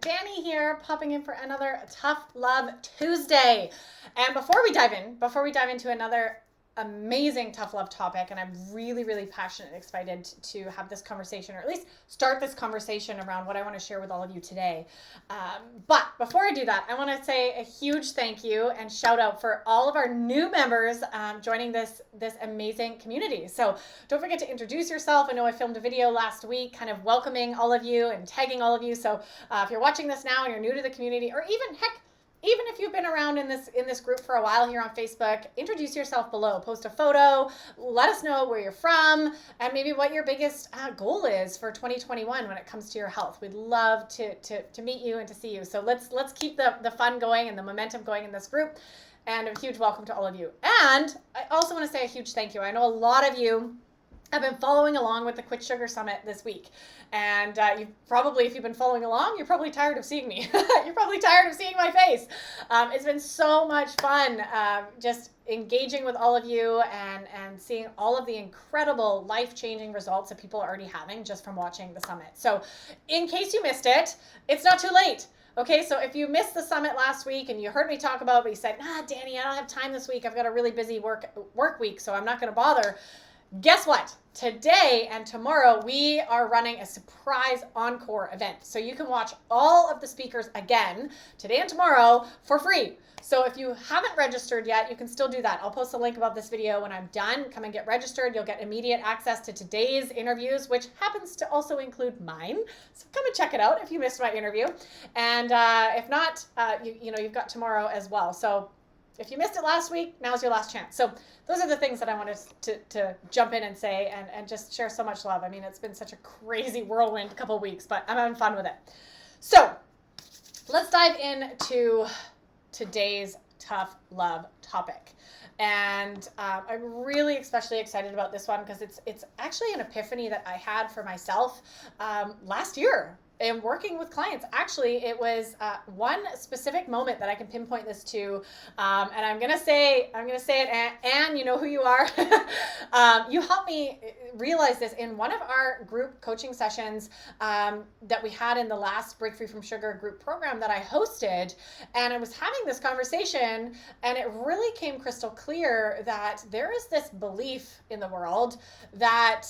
Danny here, popping in for another Tough Love Tuesday. And before we dive into another amazing tough love topic, and I'm really, really passionate and excited to have this conversation, or at least start this conversation around what I want to share with all of you today. But before I do that, I want to say a huge thank you and shout out for all of our new members joining this amazing community. So don't forget to introduce yourself. I know I filmed a video last week kind of welcoming all of you and tagging all of you. So if you're watching this now and you're new to the community, or even if you've been around in this group for a while here on Facebook, introduce yourself below. Post a photo. Let us know where you're from and maybe what your biggest goal is for 2021 when it comes to your health. We'd love to meet you and to see you. So let's keep the fun going and the momentum going in this group. And a huge welcome to all of you. And I also want to say a huge thank you. I know a lot of you have been following along with the Quit Sugar Summit this week. And if you've been following along, you're probably tired of seeing me. You're probably tired of seeing my face. It's been so much fun just engaging with all of you and seeing all of the incredible life-changing results that people are already having just from watching the summit. So in case you missed it, it's not too late. Okay, so if you missed the summit last week and you heard me talk about it, but you said, Danny, I don't have time this week. I've got a really busy work week, so I'm not going to bother. Guess what? Today and tomorrow, we are running a surprise encore event. So you can watch all of the speakers again today and tomorrow for free. So if you haven't registered yet, you can still do that. I'll post a link above this video when I'm done. Come and get registered. You'll get immediate access to today's interviews, which happens to also include mine. So come and check it out if you missed my interview. And if not, you've got tomorrow as well. So if you missed it last week, now's your last chance. So those are the things that I wanted to jump in and say and just share so much love. I mean, it's been such a crazy whirlwind couple of weeks, but I'm having fun with it. So let's dive into today's tough love topic. And I'm really especially excited about this one because it's actually an epiphany that I had for myself last year. And working with clients, actually, it was one specific moment that I can pinpoint this to, and I'm gonna say it. Anne, you know who you are. You helped me realize this in one of our group coaching sessions that we had in the last Break Free from Sugar group program that I hosted, and I was having this conversation, and it really came crystal clear that there is this belief in the world that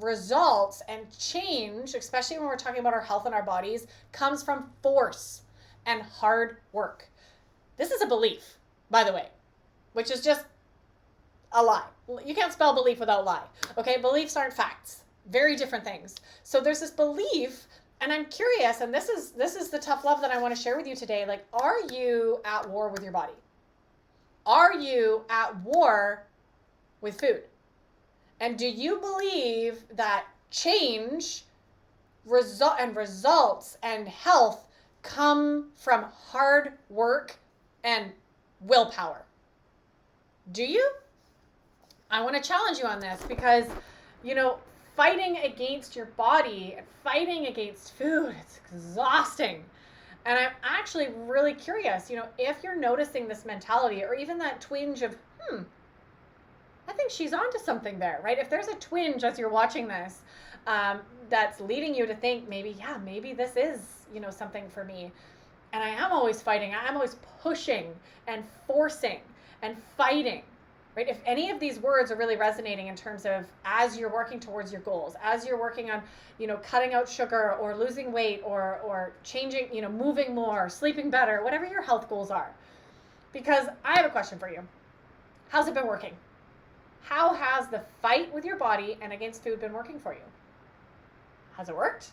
results and change, especially when we're talking about our health in our bodies, comes from force and hard work. This is a belief, by the way, which is just a lie. You can't spell belief without lie. Okay, beliefs aren't facts. Very different things. So there's this belief, and I'm curious, and this is the tough love that I want to share with you today. Like, are you at war with your body? Are you at war with food? And do you believe that change results and health come from hard work and willpower? Do you? I want to challenge you on this because, fighting against your body and fighting against food, it's exhausting. And I'm actually really curious, if you're noticing this mentality or even that twinge of, I think she's onto something there, right? If there's a twinge as you're watching this, that's leading you to think maybe this is, something for me. And I am always fighting. I am always pushing and forcing and fighting, right? If any of these words are really resonating in terms of as you're working towards your goals, as you're working on, cutting out sugar or losing weight or changing, moving more, sleeping better, whatever your health goals are. Because I have a question for you. How's it been working? How has the fight with your body and against food been working for you? Has it worked?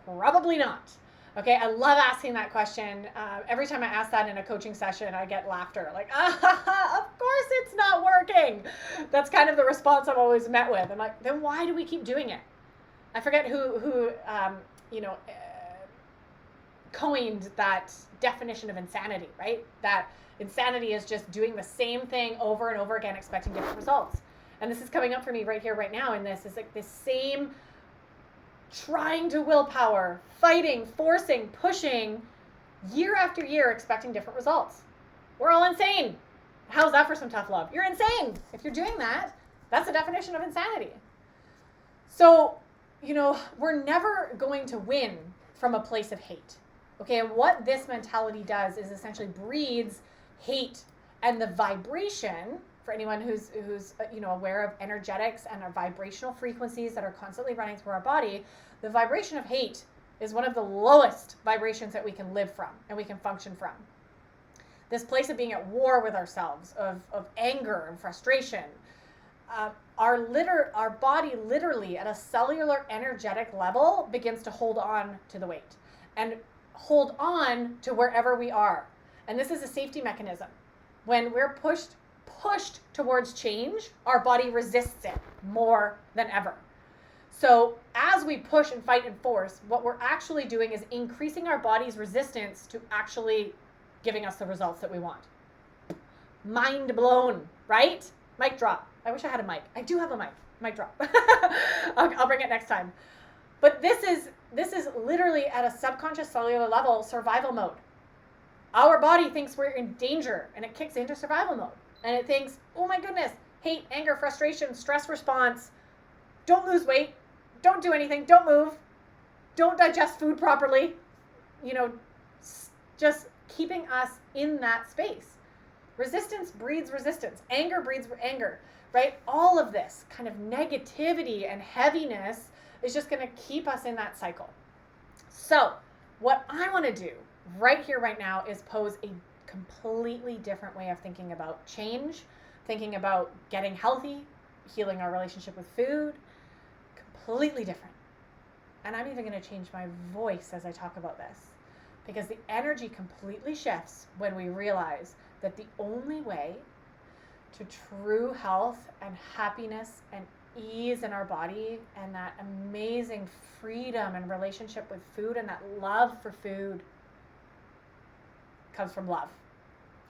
Probably not. Okay, I love asking that question. Every time I ask that in a coaching session, I get laughter. Like, of course it's not working. That's kind of the response I'm always met with. I'm like, then why do we keep doing it? I forget who coined that definition of insanity, right? That insanity is just doing the same thing over and over again, expecting different results. And this is coming up for me right here, right now. And this is like this same trying to willpower, fighting, forcing, pushing, year after year, expecting different results. We're all insane. How's that for some tough love? You're insane. If you're doing that, that's the definition of insanity. So, we're never going to win from a place of hate. Okay, and what this mentality does is essentially breeds hate, and the vibration, for anyone who's aware of energetics and our vibrational frequencies that are constantly running through our body, the vibration of hate is one of the lowest vibrations that we can live from and we can function from. This place of being at war with ourselves, of anger and frustration, our body literally at a cellular energetic level begins to hold on to the weight and hold on to wherever we are. And this is a safety mechanism. When we're pushed towards change, our body resists it more than ever. So as we push and fight and force, what we're actually doing is increasing our body's resistance to actually giving us the results that we want. Mind blown, right? Mic drop. I wish I had a mic. I do have a mic. Mic drop. I'll bring it next time. But this is literally at a subconscious cellular level survival mode. Our body thinks we're in danger and it kicks into survival mode. And it thinks, oh my goodness, hate, anger, frustration, stress response. Don't lose weight. Don't do anything. Don't move. Don't digest food properly. Just keeping us in that space. Resistance breeds resistance. Anger breeds anger, right? All of this kind of negativity and heaviness is just going to keep us in that cycle. So what I want to do right here, right now, is pose a completely different way of thinking about change, thinking about getting healthy, healing our relationship with food, completely different. And I'm even going to change my voice as I talk about this, because the energy completely shifts when we realize that the only way to true health and happiness and ease in our body and that amazing freedom and relationship with food and that love for food comes from love.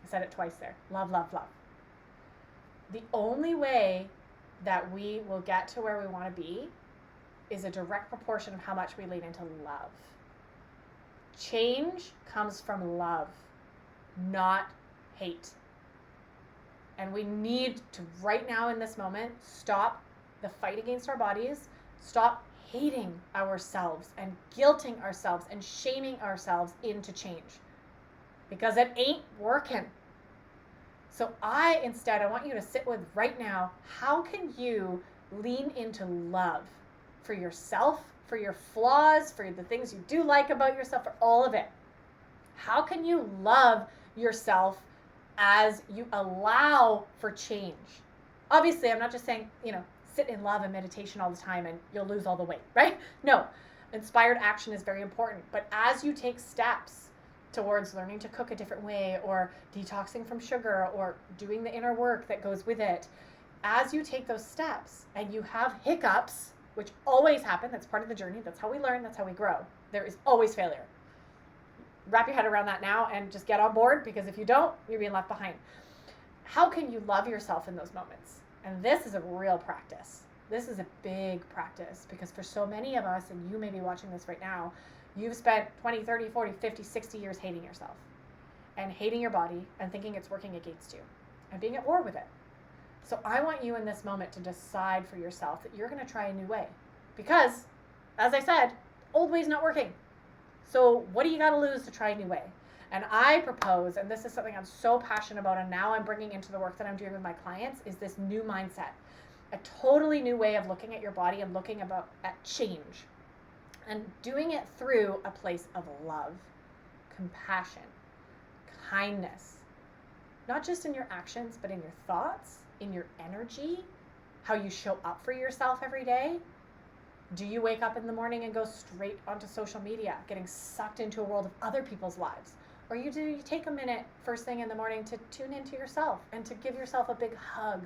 I said it twice there. Love, love, love. The only way that we will get to where we want to be is a direct proportion of how much we lean into love. Change comes from love, not hate. And we need to, right now in this moment, stop the fight against our bodies, stop hating ourselves and guilting ourselves and shaming ourselves into change, because it ain't working. So I want you to sit with right now, how can you lean into love for yourself, for your flaws, for the things you do like about yourself, for all of it? How can you love yourself as you allow for change? Obviously, I'm not just saying, sit in love and meditation all the time and you'll lose all the weight, right? No, inspired action is very important. But as you take steps towards learning to cook a different way, or detoxing from sugar, or doing the inner work that goes with it, as you take those steps and you have hiccups, which always happen, that's part of the journey, that's how we learn, that's how we grow. There is always failure. Wrap your head around that now and just get on board, because if you don't, you're being left behind. How can you love yourself in those moments? And this is a real practice. This is a big practice, because for so many of us, and you may be watching this right now, you've spent 20, 30, 40, 50, 60 years hating yourself and hating your body and thinking it's working against you and being at war with it. So I want you in this moment to decide for yourself that you're going to try a new way, because, as I said, old way's not working. So what do you got to lose to try a new way? And I propose, and this is something I'm so passionate about, and now I'm bringing into the work that I'm doing with my clients, is this new mindset, a totally new way of looking at your body and looking at change, and doing it through a place of love, compassion, kindness, not just in your actions, but in your thoughts, in your energy, how you show up for yourself every day. Do you wake up in the morning and go straight onto social media, getting sucked into a world of other people's lives? Or do you take a minute first thing in the morning to tune into yourself and to give yourself a big hug,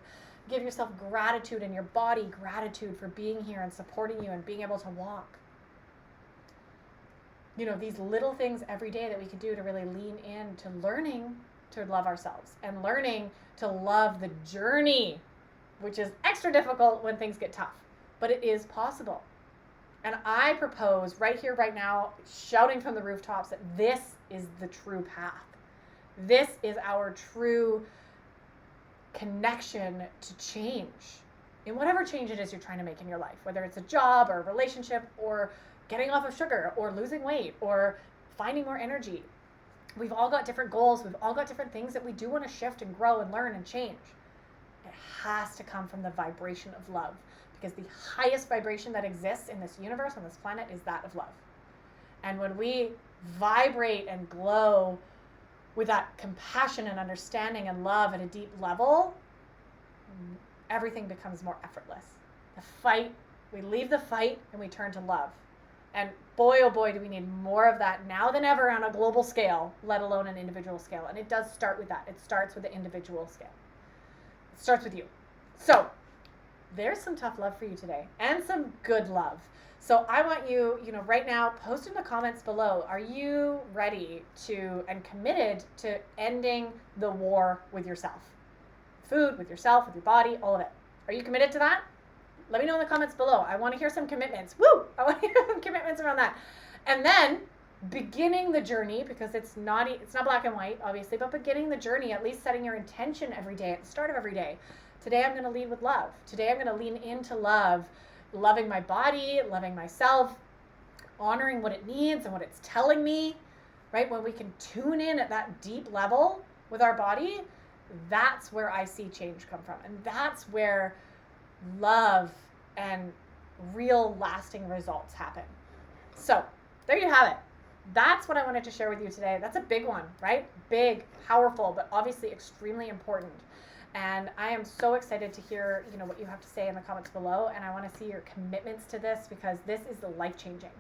give yourself gratitude in your body, gratitude for being here and supporting you and being able to walk? These little things every day that we can do to really lean into learning to love ourselves and learning to love the journey, which is extra difficult when things get tough, but it is possible. And I propose right here, right now, shouting from the rooftops, that this is the true path. This is our true connection to change, in whatever change it is you're trying to make in your life, whether it's a job or a relationship or getting off of sugar or losing weight or finding more energy. We've all got different goals. We've all got different things that we do want to shift and grow and learn and change. It has to come from the vibration of love, because the highest vibration that exists in this universe, on this planet, is that of love. And when we vibrate and glow with that compassion and understanding and love at a deep level, everything becomes more effortless. The fight, we leave the fight and we turn to love. And boy, oh boy, do we need more of that now than ever on a global scale, let alone an individual scale. And it does start with that. It starts with the individual scale. It starts with you. So there's some tough love for you today, and some good love. So I want you, right now, post in the comments below, are you ready to and committed to ending the war with yourself? Food, with yourself, with your body, all of it. Are you committed to that? Let me know in the comments below. I want to hear some commitments. Woo! I want to hear some commitments around that. And then beginning the journey, because it's not black and white, obviously, but beginning the journey, at least setting your intention every day, at the start of every day. Today I'm going to lead with love. Today I'm going to lean into love, loving my body, loving myself, honoring what it needs and what it's telling me, right? When we can tune in at that deep level with our body, that's where I see change come from. And that's where love and real lasting results happen. So there you have it. That's what I wanted to share with you today. That's a big one, right? Big, powerful, but obviously extremely important. And I am so excited to hear, what you have to say in the comments below. And I want to see your commitments to this, because this is the life-changing.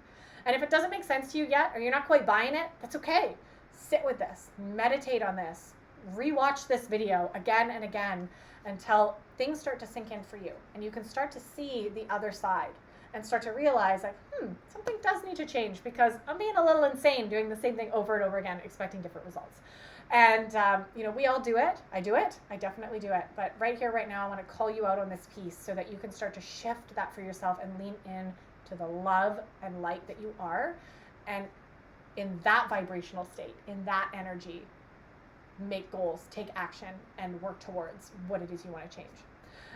And if it doesn't make sense to you yet, or you're not quite buying it, that's okay. Sit with this, meditate on this, rewatch this video again and again until things start to sink in for you. And you can start to see the other side and start to realize, like, something does need to change, because I'm being a little insane doing the same thing over and over again, expecting different results. And, we all do it. I do it. I definitely do it. But right here, right now, I want to call you out on this piece so that you can start to shift that for yourself and lean in to the love and light that you are. And in that vibrational state, in that energy, make goals, take action, and work towards what it is you want to change.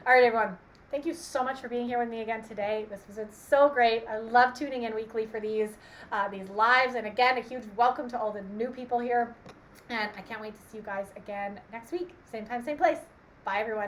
All right, everyone. Thank you so much for being here with me again today. This was so great. I love tuning in weekly for these lives. And again, a huge welcome to all the new people here. And I can't wait to see you guys again next week. Same time, same place. Bye, everyone.